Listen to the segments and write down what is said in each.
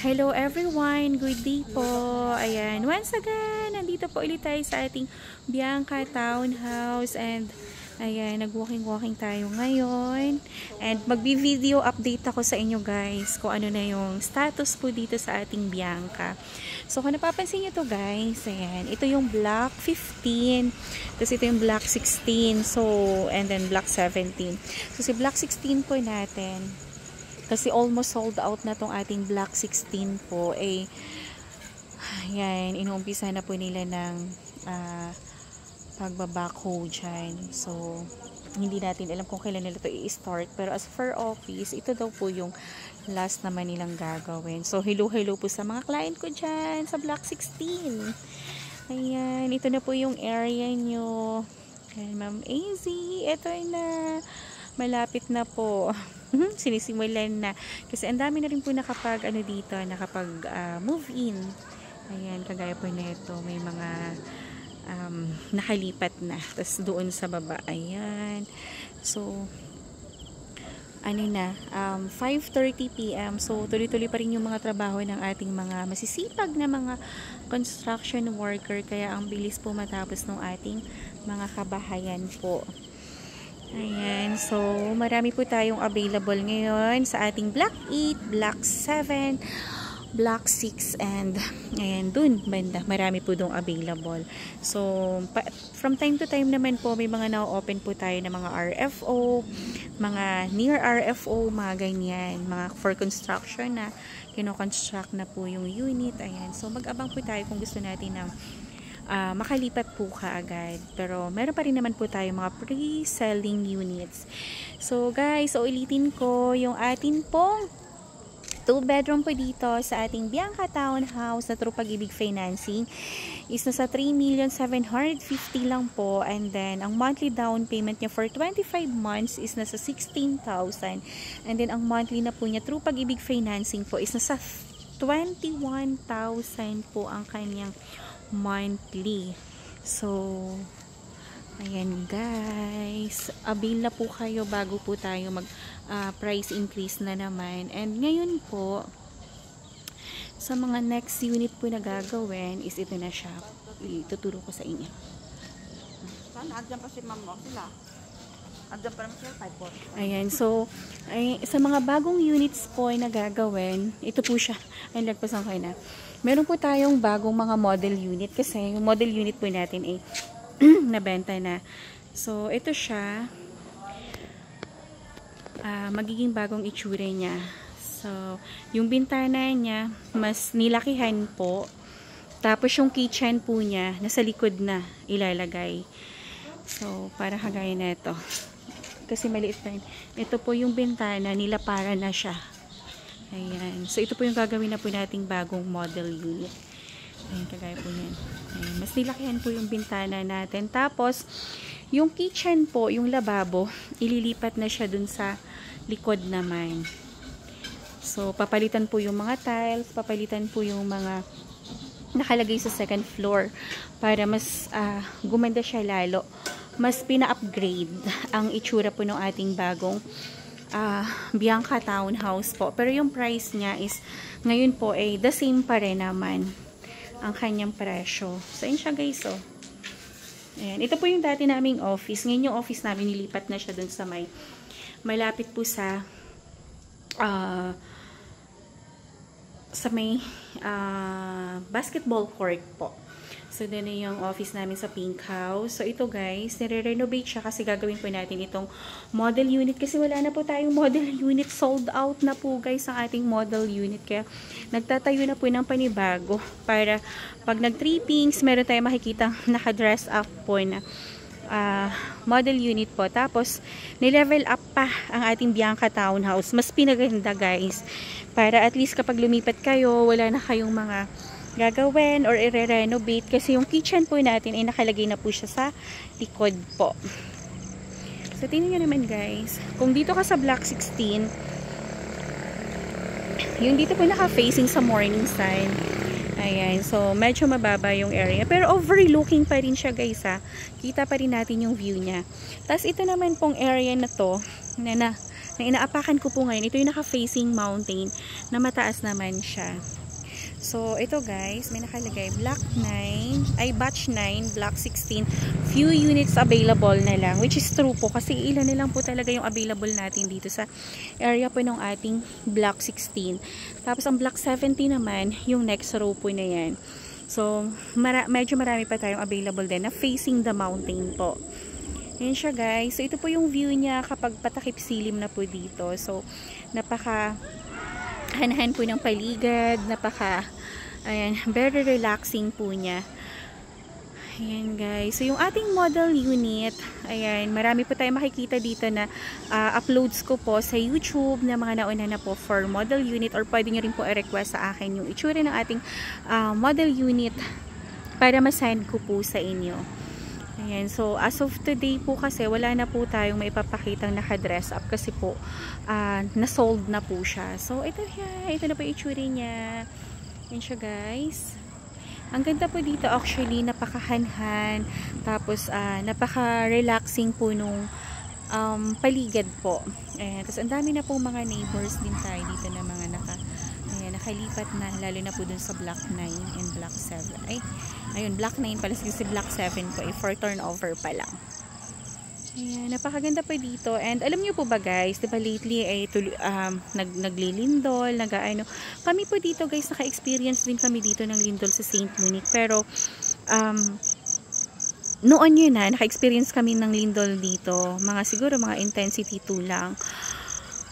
Hello everyone, good day po. Ayan, once again, nandito po ulit tayo sa ating Bianca Townhouse and ayan, nag-walking tayo ngayon and magbi-video update ako sa inyo guys kung ano na yung status po dito sa ating Bianca. So kung napapansin nyo to guys, ayan, ito yung block 15, tapos ito yung block 16, so and then block 17. So si block 16 po natin, kasi almost sold out na tong ating block 16 po, ayan, inuumpisa na po nila ng pagbabako dyan. So, hindi natin alam kung kailan nila ito i-start. Pero as for office, ito daw po yung last naman nilang gagawin. So, hello po sa mga client ko dyan sa block 16. Ayan, ito na po yung area nyo. Ayan, Ma'am AZ, ito na. Malapit na po. Sinisimulan na. Kasi ang dami na rin po nakapag, move in. Ayan, kagaya po na ito. May mga nakalipat na. Tapos doon sa baba. Ayan. So, 5:30 PM. So, tuloy-tuloy pa rin yung mga trabaho ng ating mga masisipag na mga construction worker. Kaya ang bilis po matapos ng ating mga kabahayan po. Ayan, so marami po tayong available ngayon sa ating block 8, block 7, block 6, and ayan, dun banda, marami po dong available. So, from time to time naman po, may mga na-open po tayo ng mga RFO, mga near RFO, mga ganyan, mga for construction na kino-construct na po yung unit. Ayan, so mag-abang po tayo kung gusto natin ng makalipat po kaagad. Pero meron pa rin naman po tayo mga pre-selling units. So guys, ulitin ko yung atin pong 2-bedroom po dito sa ating Bianca Townhouse na True Pag-ibig Financing is nasa 3,750,000 lang po, and then ang monthly down payment niya for 25 months is nasa 16,000, and then ang monthly na po niya True Pag-ibig Financing po is nasa 21,000 po ang kanyang monthly. So, ayan guys, avail na po kayo bago po tayo mag price increase na naman. And ngayon po, sa mga next unit po na gagawin is ito na siya. Ituturo ko sa inyo. Sana andyan pa si ma'am mo sila. Andyan pa naman sila 5-4. Ayan, so sa mga bagong units po na gagawin, ito po siya. Ay, lagpasan kayo na. Meron po tayong bagong mga model unit kasi yung model unit po natin ay nabenta na. So, ito siya. Magiging bagong itsura niya. So, yung bintana niya, mas nilakihan po. Tapos yung kitchen po niya, nasa likod na ilalagay. So, para kagaya na ito. Kasi maliit pa rin. Ito po yung bintana, nilapara na siya. Ayan. So, ito po yung gagawin na po nating bagong model unit. Ayan, kagaya po yan. Ayan. Mas nilakihan po yung bintana natin. Tapos, yung kitchen po, yung lababo, ililipat na siya dun sa likod naman. So, papalitan po yung mga tiles, papalitan po yung mga nakalagay sa second floor para mas gumanda siya lalo. Mas pina-upgrade ang itsura po ng ating bagong Bianca Townhouse po. Pero yung price niya is ngayon po ay the same pa rin naman ang kanyang presyo. So, yun siya guys, oh. Ayan. Ito po yung dati naming office. Ngayon yung office namin nilipat na siya dun sa malapit po sa may basketball court po. So, doon na yung office namin sa Pink House. So, ito guys, nire-renovate siya kasi gagawin po natin itong model unit. Kasi wala na po tayong model unit. Sold out na po guys ang ating model unit. Kaya, nagtatayo na po ng panibago para pag nag-trippings, meron tayong makikita naka-dress up po na model unit po. Tapos, nilevel up pa ang ating Bianca Townhouse. Mas pinaganda guys. Para at least kapag lumipat kayo, wala na kayong mga gagawin or i-renovate kasi yung kitchen po natin ay nakalagay na po siya sa likod po. So, tingnan nyo naman guys. Kung dito ka sa block 16, yung dito po naka-facing sa morning side. Ayan. So, medyo mababa yung area. Pero overlooking pa rin siya guys ha. Kita pa rin natin yung view niya. Tapos, ito naman pong area na to, na na inaapakan ko po ngayon, ito yung naka-facing mountain na mataas naman siya. So, ito guys, may nakalagay batch 9, block 16, few units available na lang, which is true po kasi ilan na lang po talaga yung available natin dito sa area po ng ating block 16. Tapos ang block 17 naman, yung next row po na yan. So, medyo marami pa tayong available din na facing the mountain po. Yan siya guys. So, ito po yung view niya kapag patakip silim na po dito. So, napaka hanahan po ng paligid, ayan, very relaxing po niya. Ayan guys, so yung ating model unit, ayan, marami po tayong makikita dito na uploads ko po sa YouTube na mga nauna na po for model unit, or pwede nyo rin po i-request sa akin yung itsura ng ating model unit para masend ko po sa inyo. Ayan, so as of today po kasi wala na po tayong maipapakitang naka-dress up kasi po na-sold na po siya. So ito na po yung itsura niya. Yan siya guys. Ang ganda po dito actually, napakahanhan, tapos napaka-relaxing po nung paligid po. Ayan, tapos ang dami na po mga neighbors din tayo dito na mga nakalipat na, lalo na po dun sa block 9 and block 7. Ayun, block 9 pala, kasi block 7 po, for turnover pa lang. Ayan, napakaganda po dito. And alam niyo po ba guys, diba lately naglilindol, kami po dito guys, naka-experience din kami dito ng lindol sa St. Monique. Pero noon yun naka-experience kami ng lindol dito, siguro mga intensity 2 lang.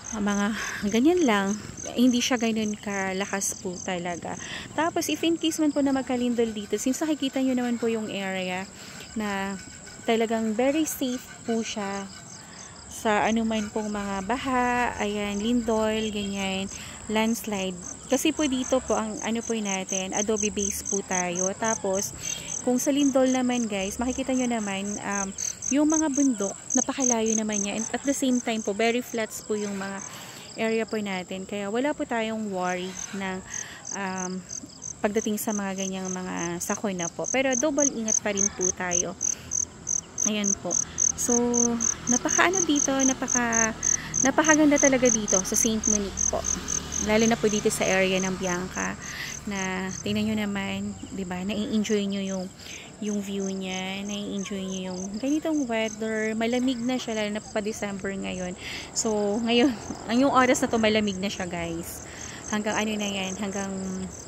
Mga ganyan lang, hindi siya ganun kalakas po talaga. Tapos if in case man po na magkalindol dito, since nakikita nyo naman po yung area na talagang very safe po siya sa anuman pong mga baha, ayan, lindol, ganyan, landslide. Kasi po dito po, ang po natin, adobe base po tayo. Tapos, kung sa lindol naman guys, makikita nyo naman, yung mga bundok, napakalayo naman niya. And at the same time po, very flats po yung mga area po natin. Kaya wala po tayong worry ng pagdating sa mga ganyang mga sakuna po. Pero double ingat pa rin po tayo. Ayan po. So, napakaganda talaga dito sa St. Monique po. Lalo na po dito sa area ng Bianca na tingnan nyo naman, 'di ba? Nai-enjoy nyo yung view niya, nai-enjoy nyo yung ganitong weather. Malamig na siya, lalo na pa December ngayon. So, ngayon, yung oras na to malamig na siya, guys. Hanggang hanggang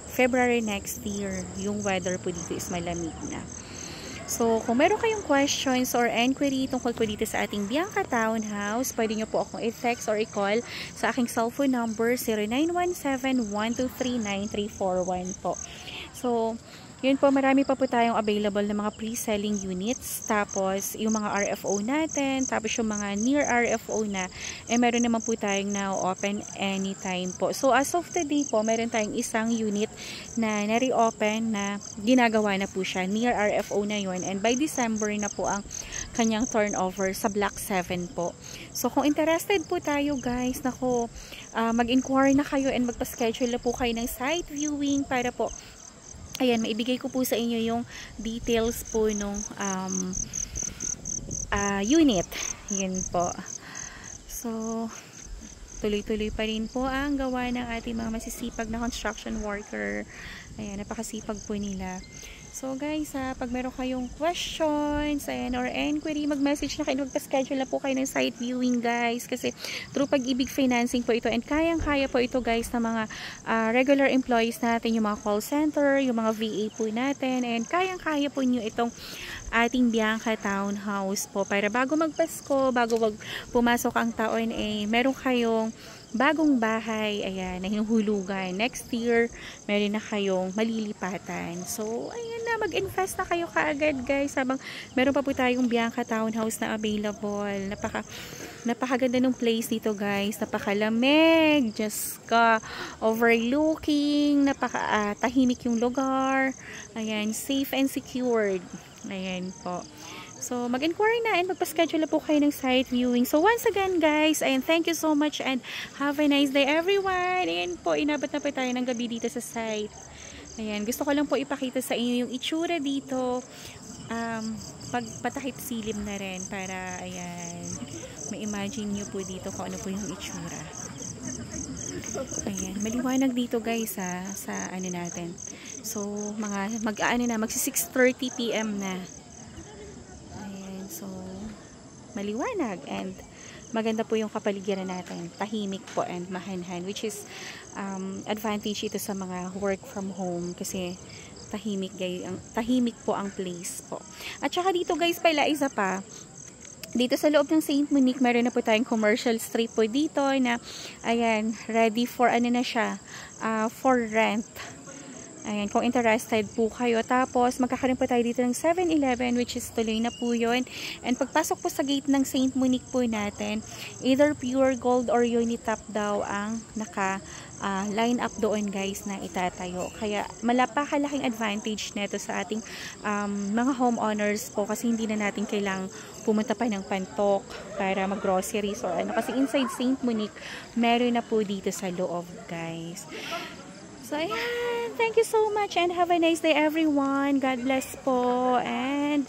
February next year, yung weather po dito is malamig na. So, kung meron kayong questions or inquiry tungkol po dito sa ating Bianca Townhouse, pwede nyo po akong i-text or i-call sa aking cellphone number 0917-123-9341 po. So, yun po, marami pa po tayong available na mga pre-selling units. Tapos, yung mga RFO natin, tapos yung mga near RFO na, meron naman po tayong now open anytime po. So, as of today po, meron tayong isang unit na na-reopen na ginagawa na po siya. Near RFO na yun. And by December na po ang kanyang turnover sa Block 7 po. So, kung interested po tayo guys, mag-inquire na kayo and magpa-schedule na po kayo ng site viewing para po ayan, maibigay ko po sa inyo yung details po nung unit. Yan po. So, tuloy-tuloy pa rin po ang gawa ng ating mga masisipag na construction worker. Ayan, napakasipag po nila. So guys, pag meron kayong questions or inquiry, mag-message na kayo, magpa-schedule na po kayo ng site viewing guys. Kasi through Pag-ibig Financing po ito, and kayang-kaya po ito guys ng mga regular employees natin, yung mga call center, yung mga VA po natin, and kayang-kaya po nyo itong ating Bianca Townhouse po. Para bago magpasko, bago pumasok ang taon, meron kayong bagong bahay, ayan, na hinuhulugan. Next year, meron na kayong malilipatan. So, ayan na, mag-invest na kayo kaagad guys, habang meron pa po tayong Bianca Townhouse na available. Napakaganda ng place dito guys, napakalamig, just overlooking, tahimik yung lugar, ayan, safe and secured, ayan po. So, mag-inquire na and magpa-schedule na po kayo ng site viewing. So, once again guys, ayan, thank you so much and have a nice day everyone. Ayan po, inabot na po tayo ng gabi dito sa site. Ayan, gusto ko lang po ipakita sa inyo yung itsura dito. patahip silim na rin para ayan, ma-imagine nyo po dito kung ano po yung itsura. Ayan, maliwanag dito guys sa ano natin. So, magsi 6:30 PM na. Ayan, so maliwanag and maganda po yung kapaligiran natin. Tahimik po and mahanhan, which is advantage ito sa mga work from home kasi tahimik po ang place po. At saka dito guys pala isa pa, dito sa loob ng St. Monique, meron na po tayong commercial street po dito na, ayan, ready for ano na siya, for rent. Ayan, kung interested po kayo. Tapos, magkakaroon po tayo dito ng 7-Eleven, which is tuloy na po yun. And pagpasok po sa gate ng St. Monique po natin, either Pure Gold or Unitap daw ang line up doon guys na itatayo. Kaya, malapakalaking advantage neto sa ating mga homeowners po kasi hindi na natin kailang pumunta pa ng Pantok para mag-groceries or ano. Kasi inside St. Monique, meron na po dito sa loob guys. So, ayan. Thank you so much and have a nice day everyone. God bless po. And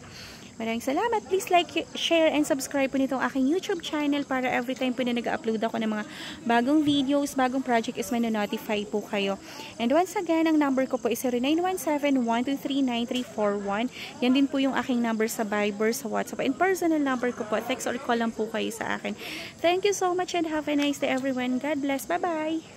maraming salamat. Please like, share, and subscribe po nitong aking YouTube channel para every time po na nag-upload ako ng mga bagong videos, bagong project is manonotify po kayo. And once again, ang number ko po is 0917-123-9341. Yan din po yung aking number sa Viber, sa WhatsApp. And personal number ko po. Text or call lang po kayo sa akin. Thank you so much and have a nice day everyone. God bless. Bye-bye.